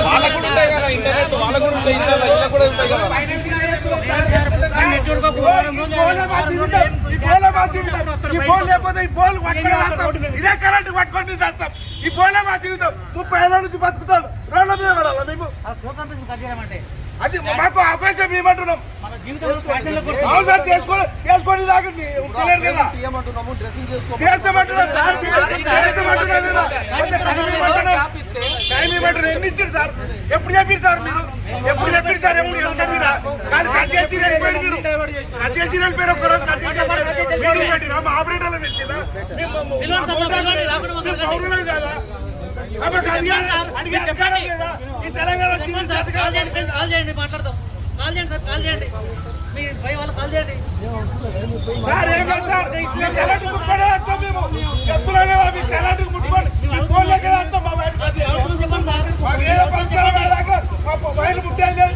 వాళ్ళకు కూడా ఉంటాయి కదా ఇంటర్నెట్, వాళ్ళకు కూడా ఉంటాయి, ఇలా కూడా ఉంటాయి కదా. ఈ ఫోన్ లేకపోతే ఈ ఫోన్ ఇదే కరెంట్ పట్టుకొని చేస్తాం. ఈ ఫోనే మా జీవితం. 30 ఏళ్ళ నుంచి బతుకుతాం. రోడ్ల మీద పడాలా మేము? అది మాకు అవకాశం ఏమంటున్నాం. అవును సార్, చేసుకొని తాగండి తెలియదు కదా, టైం ఇవ్వమంటున్నాం. ఎన్ని ఇచ్చారు సార్? ఎప్పుడు చెప్పారు సార్? మీరు ఎప్పుడు చెప్పారు సార్? కానీ కట్ చేసి వెళ్ళిపోయారు. కట్ చేసి వెళ్ళిపోయారు. ఒక్కరోజు కట్ చేసి పెట్టినా మా ఆపరేటర్లు పెట్టినా పౌరులం కదా. ఈ తెలంగాణ మాట్లాడదాం. కాల్ చేయండి సార్, కాల్ చేయండి. మీ పై వాళ్ళు కాల్ చేయండి సార్. ఏం లేదు సార్, కరెంట్ ముట్టుకొని వస్తాం మేము. చెప్తున్నానే మీ కరెంట్ ముట్టుకొని ఫోన్లో కదా వస్తాం. మా బయట మాకు ఏ పరిష్కారం మా బయట ముట్టేది లేదు.